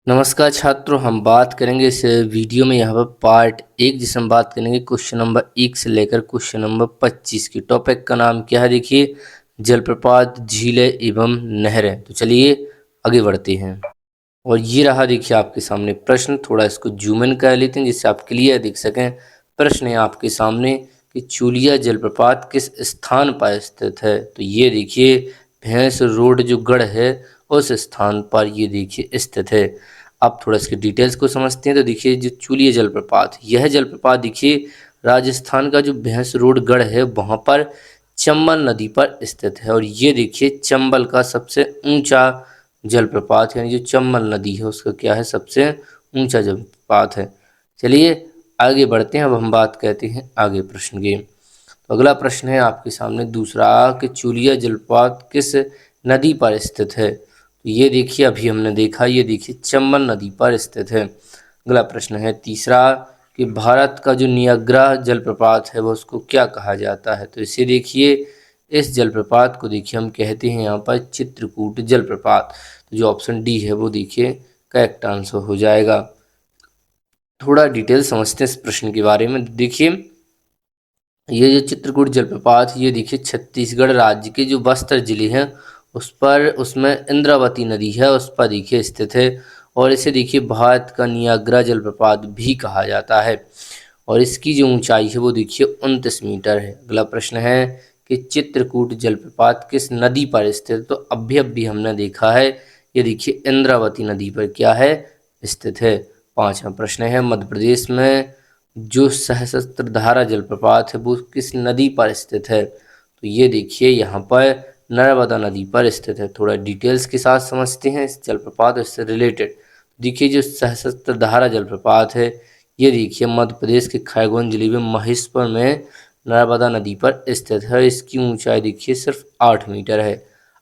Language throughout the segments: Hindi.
नमस्कार छात्रों, हम बात करेंगे इस वीडियो में यहाँ पर पार्ट 1 जिसमें बात करेंगे क्वेश्चन नंबर 1 से लेकर क्वेश्चन नंबर 25 की। टॉपिक का नाम क्या है देखिए, जलप्रपात, झीलें एवं नहरें। तो चलिए आगे बढ़ते हैं। और ये रहा देखिए आपके सामने प्रश्न, थोड़ा इसको जूम इन कर लेते हैं जिससे आप क्लियर देख सकें। प्रश्न है आपके सामने कि चूलिया जलप्रपात किस स्थान पर स्थित है। तो ये देखिए भैंस रोड जो गढ़ है उस स्थान पर ये देखिए स्थित है। आप थोड़ा इसके डिटेल्स को समझते हैं। तो देखिए जो चूलिया जलप्रपात, यह जलप्रपात देखिए राजस्थान का जो भैंस रोड गढ़ है वहाँ पर चंबल नदी पर स्थित है। और ये देखिए चंबल का सबसे ऊंचा जलप्रपात, यानी जो चंबल नदी है उसका क्या है, सबसे ऊंचा जलप्रपात है। चलिए आगे बढ़ते हैं। अब हम बात करते हैं आगे प्रश्न की। तो अगला प्रश्न है आपके सामने दूसरा कि चूलिया जलप्रपात किस नदी पर स्थित है। तो ये देखिए अभी हमने देखा, ये देखिए चंबल नदी पर स्थित है। अगला प्रश्न है तीसरा कि भारत का जो नियाग्रा जलप्रपात है वो उसको क्या कहा जाता है। तो इसे देखिए, इस जलप्रपात को देखिए हम कहते हैं यहाँ पर चित्रकूट जलप्रपात। तो जो ऑप्शन डी है वो देखिए करेक्ट आंसर हो जाएगा। थोड़ा डिटेल समझते हैं इस प्रश्न के बारे में। देखिए ये जो चित्रकूट जलप्रपात, ये देखिए छत्तीसगढ़ राज्य के जो बस्तर जिले हैं उस पर, उसमें इंद्रावती नदी है उस पर देखिए स्थित है। और इसे देखिए भारत का नियाग्रा जलप्रपात भी कहा जाता है। और इसकी जो ऊंचाई है वो देखिए 29 मीटर है। अगला प्रश्न है कि चित्रकूट जलप्रपात किस नदी पर स्थित है। तो अभी हमने देखा है, ये देखिए इंद्रावती नदी पर क्या है, स्थित है। पांचवा प्रश्न है मध्य प्रदेश में जो सहस्त्रधारा जलप्रपात है वो किस नदी पर स्थित है। तो ये देखिए यहाँ पर नर्मदा नदी पर स्थित है। थोड़ा डिटेल्स के साथ समझते हैं इस जलप्रपात और इससे रिलेटेड। देखिए जो सहस्त्रधारा जलप्रपात है ये देखिए मध्य प्रदेश के खरगोन जिले में महेशपुर में नर्मदा नदी पर स्थित है। इसकी ऊंचाई देखिए सिर्फ 8 मीटर है।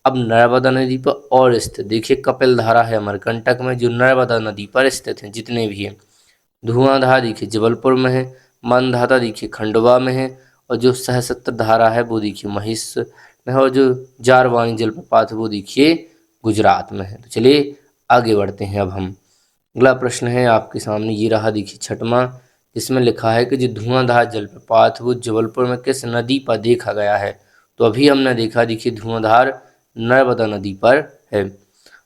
अब नर्मदा नदी पर और स्थित देखिए कपिलधारा है अमरकंटक में, जो नर्मदा नदी पर स्थित है जितने भी हैं। धुआंधार देखिए जबलपुर में है, मनधाता देखिए खंडवा में है, और जो सहस्त्र धारा है वो देखिए महेश में है, और जो जारवानी जलप्रपात है वो देखिए गुजरात में है। तो चलिए आगे बढ़ते हैं अब हम। अगला प्रश्न है आपके सामने, ये रहा देखिए छठवां, जिसमें लिखा है कि जो धुआंधार जलप्रपात वो जबलपुर में किस नदी पर देखा गया है। तो अभी हमने देखा देखिए धुआंधार नर्मदा नदी पर है।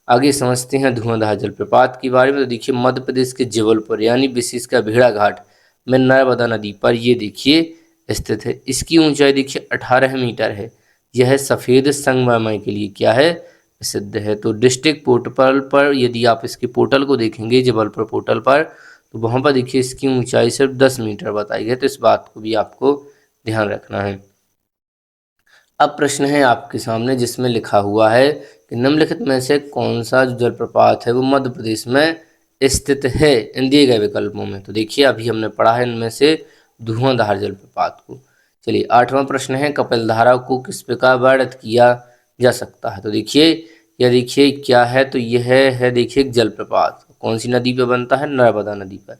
आगे समझते हैं धुआंधार जलप्रपात के बारे में। तो देखिए मध्य प्रदेश के जबलपुर यानी विशेषकर भेड़ाघाट में नर्मदा नदी पर ये देखिए स्थित है। इसकी ऊंचाई देखिए 18 मीटर है। यह सफ़ेद संगमरमर के लिए क्या है, प्रसिद्ध है। तो डिस्ट्रिक्ट पोर्टल पर यदि आप इसके पोर्टल को देखेंगे जबलपुर पोर्टल पर, तो वहाँ पर देखिए इसकी ऊंचाई सिर्फ 10 मीटर बताई गई। तो इस बात को भी आपको ध्यान रखना है। अब प्रश्न है आपके सामने जिसमें लिखा हुआ है कि निम्नलिखित में से कौन सा जो जलप्रपात है वो मध्य प्रदेश में स्थित है इन दिए गए विकल्पों में। तो देखिए अभी हमने पढ़ा है इनमें से धुआंधार जलप्रपात को। चलिए आठवां प्रश्न है कपिलधारा को किस प्रकार वर्णित किया जा सकता है। तो देखिए यह देखिए क्या है, तो यह है देखिए एक जलप्रपात कौन सी नदी पर बनता है, नर्मदा नदी पर।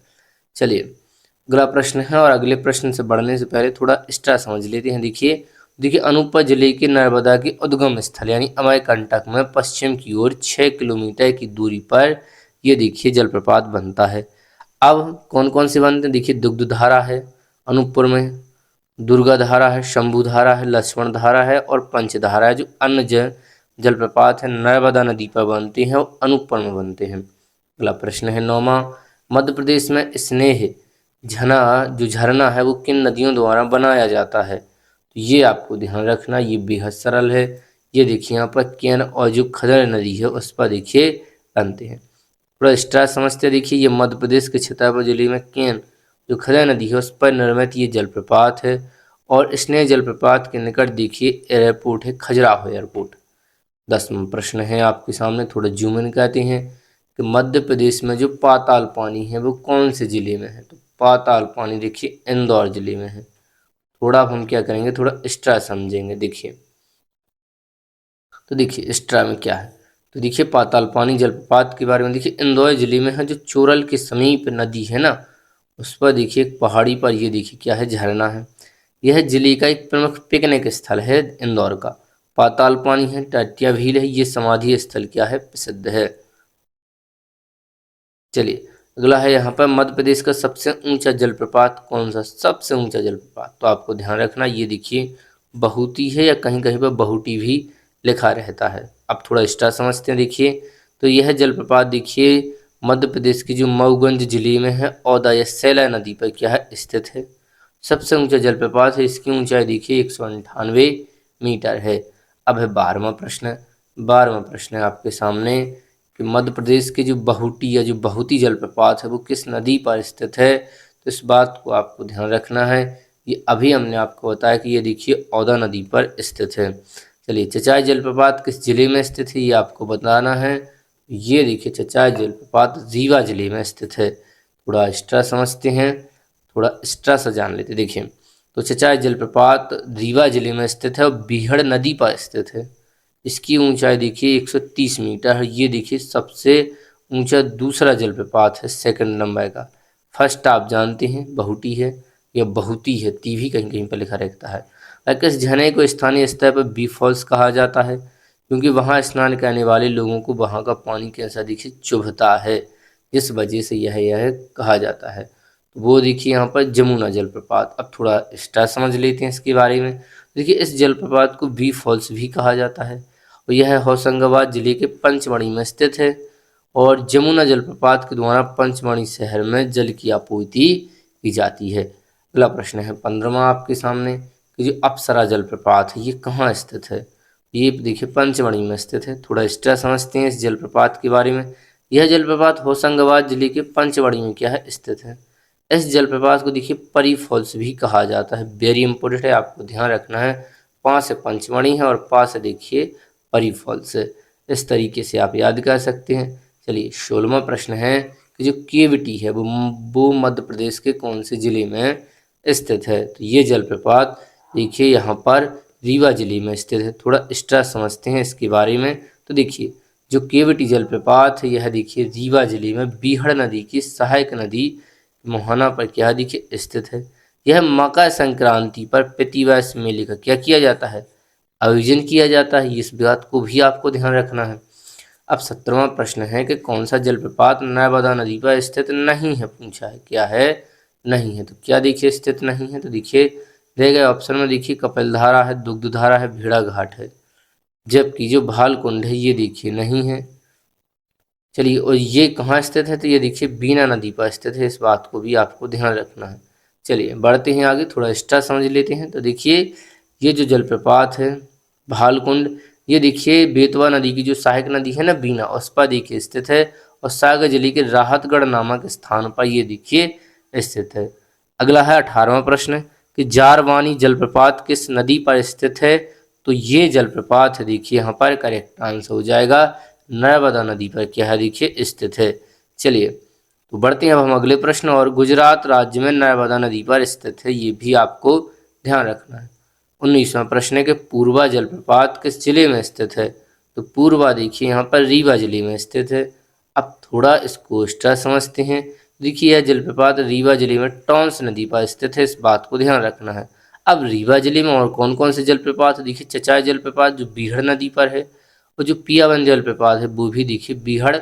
चलिए अगला प्रश्न है, और अगले प्रश्न से बढ़ने से पहले थोड़ा एक्स्ट्रा समझ लेते हैं। देखिए देखिए अनूपपुर जिले के नर्मदा के उद्गम स्थल यानी अमरकंटक में पश्चिम की ओर 6 किलोमीटर की दूरी पर ये देखिए जलप्रपात बनता है। अब कौन कौन से बनते हैं, देखिए दुग्धधारा है अनूपपुर में, दुर्गा धारा है, शंभू धारा है, लक्ष्मण धारा है, और पंचधारा है। जो अन्य जलप्रपात है नर्मदा नदी पर बनते हैं और अनूपपुर में बनते हैं। अगला प्रश्न है नौवां, मध्य प्रदेश में स्नेह झरना जो झरना है वो किन नदियों द्वारा बनाया जाता है। तो ये आपको ध्यान रखना, ये बेहद सरल है। ये देखिए यहाँ पर केन और जो खदर नदी है उस पर देखिए बनते हैं। थोड़ा एक्स्ट्रा समझते हैं। देखिए ये मध्य प्रदेश के छतरपुर जिले में केन जो खदर नदी है उस पर निर्मित ये जलप्रपात है। और स्नेह जलप्रपात के निकट देखिए एयरपोर्ट है, खजुराहो एयरपोर्ट। 10वां प्रश्न है आपके सामने, थोड़ा जूम इन कहते हैं कि मध्य प्रदेश में जो पाताल पानी है वो कौन से जिले में है। तो पाताल पानी देखिए इंदौर जिले में है। थोड़ा अब हम क्या करेंगे, थोड़ा एक्स्ट्रा समझेंगे। देखिए तो देखिए एक्स्ट्रा में क्या है, तो देखिए पाताल पानी जलप्रपात के बारे में। देखिए इंदौर जिले में है, जो चोरल के समीप नदी है ना उस पर देखिए एक पहाड़ी पर ये देखिए क्या है, झरना है। यह जिले का एक प्रमुख पिकनिक स्थल है इंदौर का। पाताल पानी है, टाटिया झील है, ये समाधि स्थल क्या है, प्रसिद्ध है। चलिए अगला है यहाँ पर मध्य प्रदेश का सबसे ऊंचा जलप्रपात कौन सा, सबसे ऊंचा जलप्रपात, तो आपको ध्यान रखना ये देखिए बहुती है या कहीं कहीं पर बहुटी भी लिखा रहता है। अब थोड़ा एक्स्ट्रा समझते हैं, देखिए तो यह जलप्रपात देखिए मध्य प्रदेश की जो मऊगंज जिले में है औदा या सैला नदी पर क्या है स्थित है। सबसे ऊंचा जलप्रपात है, इसकी ऊंचाई देखिए 198 मीटर है। अब है 12वां प्रश्न। 12वां प्रश्न है आपके सामने कि मध्य प्रदेश की जो बहुटी या जो बहुती जलप्रपात है वो किस नदी पर स्थित है, तो इस बात को आपको ध्यान रखना है। ये अभी हमने आपको बताया कि ये देखिए औदा नदी पर स्थित है। चलिए चचाई जलप्रपात किस जिले में स्थित है ये आपको बताना है। ये देखिए चचाई जलप्रपात रीवा जिले में स्थित है। थोड़ा एक्स्ट्रा समझते हैं, थोड़ा एक्स्ट्रा सा जान लेते। देखिए तो चचाई जलप्रपात रीवा जिले में स्थित है और बीहड़ नदी पर स्थित है। इसकी ऊंचाई देखिए 130 मीटर है। ये देखिए सबसे ऊंचा दूसरा जलप्रपात है सेकंड नंबर का। फर्स्ट आप जानते हैं बहुटी है या बहुती है, ती भी कहीं कहीं पर लिखा रहता है। और इस झरने को स्थानीय स्तर पर बी फॉल्स कहा जाता है क्योंकि वहां स्नान करने वाले लोगों को वहां का पानी कैसा देखिए चुभता है, जिस वजह से यह कहा जाता है। वो देखिए यहाँ पर जमुना जलप्रपात। अब थोड़ा एक्स्ट्रा समझ लेते हैं इसके बारे में। देखिए इस जलप्रपात को बी फॉल्स भी कहा जाता है और यह होशंगाबाद जिले के पंचमढ़ी में स्थित है और जमुना जलप्रपात के द्वारा पंचमढ़ी शहर में जल की आपूर्ति की जाती है। अगला प्रश्न है 15वां आपके सामने कि जो अप्सरा जलप्रपात है ये कहाँ स्थित है। ये देखिए पंचमढ़ी में स्थित है। थोड़ा एक्स्ट्रा समझते हैं इस जलप्रपात के बारे में। यह जलप्रपात होशंगाबाद जिले के पंचमढ़ी में क्या है स्थित है। इस जलप्रपात को देखिए परी फॉल्स भी कहा जाता है। वेरी इंपॉर्टेंट है, आपको ध्यान रखना है। पास से पंचमढ़ी है और पास से देखिए परी फॉल्स है। इस तरीके से आप याद कर सकते हैं। चलिए 16वां प्रश्न है कि जो केवटी है वो मध्य प्रदेश के कौन से जिले में स्थित है, तो ये जलप्रपात देखिए यहाँ पर रीवा जिले में स्थित है। थोड़ा एक्स्ट्रा समझते हैं इसके बारे में। तो देखिए जो केवटी जलप्रपात है यह देखिए रीवा जिले में बीहड़ नदी की सहायक नदी मोहना पर क्या देखिए स्थित है। यह मकर संक्रांति पर प्रतिवर्ष मेले का क्या किया जाता है, आयोजन किया जाता है। इस बात को भी आपको ध्यान रखना है। अब 17वां प्रश्न है कि कौन सा जलप्रपात नर्मदा नदी पर स्थित नहीं है, पूछा है। क्या है, नहीं है। तो क्या देखिए स्थित नहीं है, तो देखिए दिए गए ऑप्शन में देखिए कपिलधारा है, दुग्धधारा है, भेड़ाघाट है। जबकि जो भालकुंड है ये देखिए नहीं है। चलिए और ये कहाँ स्थित है, तो ये देखिए बीना नदी पर स्थित है। इस बात को भी आपको ध्यान रखना है। चलिए बढ़ते हैं आगे, थोड़ा एक्स्ट्रा समझ लेते हैं। तो देखिए ये जो जलप्रपात है भालकुंड, ये देखिए बेतवा नदी की जो सहायक नदी है ना बीना, उस पर देखिए स्थित है और सागर जिले के राहतगढ़ नामक स्थान पर ये देखिए स्थित है। अगला है 18वां प्रश्न कि जारवानी जलप्रपात किस नदी पर स्थित है, तो ये जलप्रपात है देखिए यहाँ पर करेक्ट आंसर हो जाएगा नर्मदा नदी पर क्या है देखिए स्थित है। चलिए तो बढ़ते हैं अब हम अगले प्रश्न और। गुजरात राज्य में नर्मदा नदी पर स्थित है, ये भी आपको ध्यान रखना है। 19वां प्रश्न है कि पूर्वा जलप्रपात किस जिले में स्थित है, तो पूर्वा देखिए यहाँ पर रीवा जिले में स्थित है। अब थोड़ा इसको एक्स्ट्रा समझते हैं। देखिए यह जलप्रपात रीवा जिले में टॉन्स नदी पर स्थित है, इस बात को ध्यान रखना है। अब रीवा जिले में और कौन कौन से जलप्रपात है, देखिए चचाई जलप्रपात जो बीहड़ नदी पर है और जो पियावन जलप्रपात है वो भी देखिए बीहड़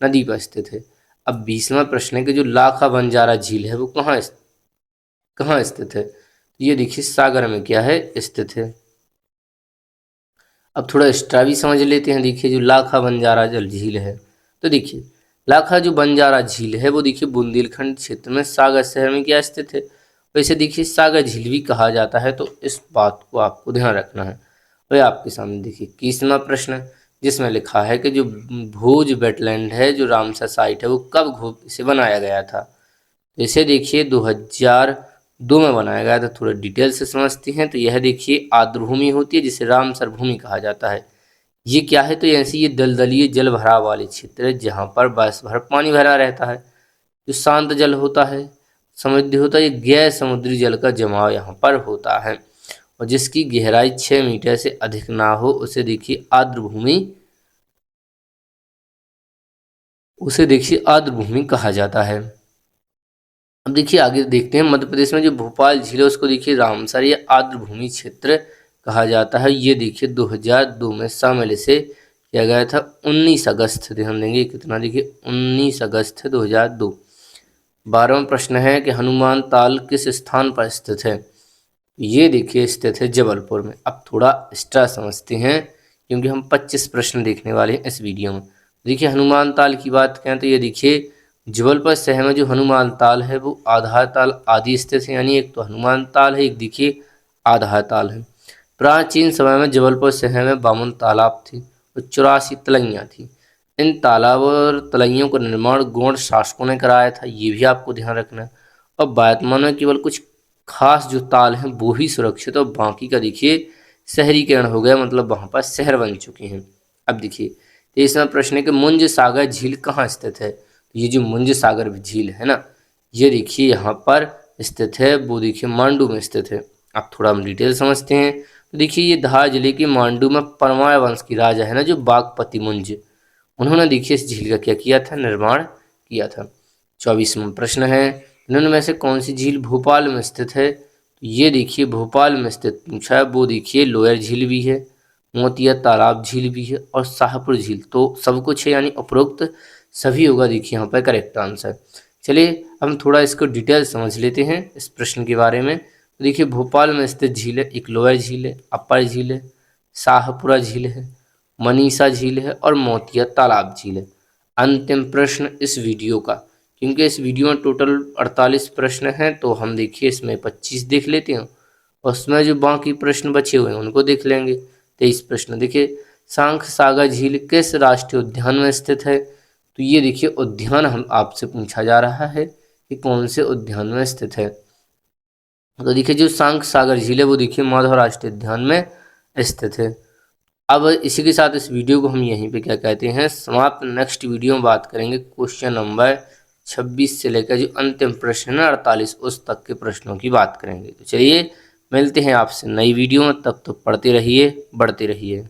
नदी पर स्थित है। अब 20वां प्रश्न है कि जो लाखा बंजारा झील है वो कहाँ स्थित है, ये देखिए सागर में क्या है स्थित है। अब थोड़ा एक्स्ट्रा भी समझ लेते हैं। देखिए जो लाखा बंजारा जल झील है, तो देखिए लाखा जो बंजारा झील है वो देखिए बुंदेलखंड क्षेत्र में सागर शहर में क्या स्थित है। वैसे देखिए सागर झील भी कहा जाता है, तो इस बात को आपको ध्यान रखना है। वह आपके सामने देखिए 21वां प्रश्न जिसमें लिखा है कि जो भोज वेटलैंड है जो रामसर साइट है वो कब इसे बनाया गया था, इसे देखिए 2002 में बनाया गया था। थोड़ा डिटेल से समझते हैं। तो यह देखिए आर्द्रभूमि होती है जिसे रामसर भूमि कहा जाता है। ये क्या है, तो ऐसी ये दलदलीय जल भराव वाले क्षेत्र है जहाँ पर बरस भर पानी भरा रहता है। जो शांत जल होता है, समुद्री होता है, ये गैर समुद्री जल का जमाव यहाँ पर होता है और जिसकी गहराई 6 मीटर से अधिक ना हो उसे देखिए आर्द्र भूमि कहा जाता है। अब देखिए आगे देखते हैं। मध्य प्रदेश में जो भोपाल झील है उसको देखिए रामसर या आर्द्र भूमि क्षेत्र कहा जाता है। ये देखिए 2002 में शामिल इसे किया गया था 19 अगस्त, ध्यान देंगे कितना, देखिए 19 अगस्त 2002। 12वां प्रश्न है कि हनुमान ताल किस स्थान पर स्थित है। ये देखिए स्थित है जबलपुर में। अब थोड़ा एक्स्ट्रा समझते हैं क्योंकि हम 25 प्रश्न देखने वाले हैं इस वीडियो में। देखिए हनुमान ताल की बात करें तो ये देखिए जबलपुर शहर में जो हनुमान ताल है वो आधार ताल आदि स्थित है, यानी एक तो हनुमान ताल है, एक देखिए आधार ताल है। प्राचीन समय में जबलपुर शहर में 52 तालाब थे और 84 तलैया थी। इन तालाब और तलैयों का निर्माण गौड़ शासकों ने कराया था, ये भी आपको ध्यान रखना है। और वर्तमान में केवल कुछ खास जो ताल हैं वो ही सुरक्षित, और बाकी का देखिए शहरीकरण हो गया, मतलब वहाँ पर शहर बन चुके हैं। अब देखिए 23वां प्रश्न है कि मुंज सागर झील कहाँ स्थित है। तो ये जो मुंज सागर झील है ना, ये देखिए यहाँ पर स्थित है, वो देखिए मांडू में स्थित है। अब थोड़ा हम डिटेल समझते हैं। तो देखिए ये धार जिले के मांडू में परमार वंश की राजा है ना जो बागपति मुंज, उन्होंने देखिए इस झील का क्या किया था, निर्माण किया था। 24वां प्रश्न है निम्न में से कौन सी झील भोपाल में स्थित है। तो ये देखिए भोपाल में स्थित पूछा है, वो देखिए लोअर झील भी है, मोतिया तालाब झील भी है और शाहपुर झील, तो सब कुछ है, यानी उपरोक्त सभी होगा देखिए यहाँ पर करेक्ट आंसर। चलिए हम थोड़ा इसको डिटेल समझ लेते हैं इस प्रश्न के बारे में। तो देखिए भोपाल में स्थित झील है, एक लोअर झील है, अपर झील है, शाहपुरा झील है, मनीषा झील है और मोतिया तालाब झील है। अंतिम प्रश्न इस वीडियो का, क्योंकि इस वीडियो में टोटल 48 प्रश्न हैं, तो हम देखिए इसमें 25 देख लेते हैं और उसमें जो बाकी प्रश्न बचे हुए हैं उनको देख लेंगे। 23 प्रश्न देखिए सांख सागर झील किस राष्ट्रीय उद्यान में स्थित है। तो ये देखिए उद्यान हम आपसे पूछा जा रहा है कि कौन से उद्यान में स्थित है। तो देखिए जो सांख सागर झील है वो देखिए माधव राष्ट्रीय उद्यान में स्थित है। अब इसी के साथ इस वीडियो को हम यहीं पे क्या कहते हैं समाप्त। नेक्स्ट वीडियो में बात करेंगे क्वेश्चन नंबर 26 से लेकर जो अंतिम प्रश्न है 48 उस तक के प्रश्नों की बात करेंगे। तो चलिए मिलते हैं आपसे नई वीडियो में, तब तक पढ़ते रहिए, बढ़ते रहिए।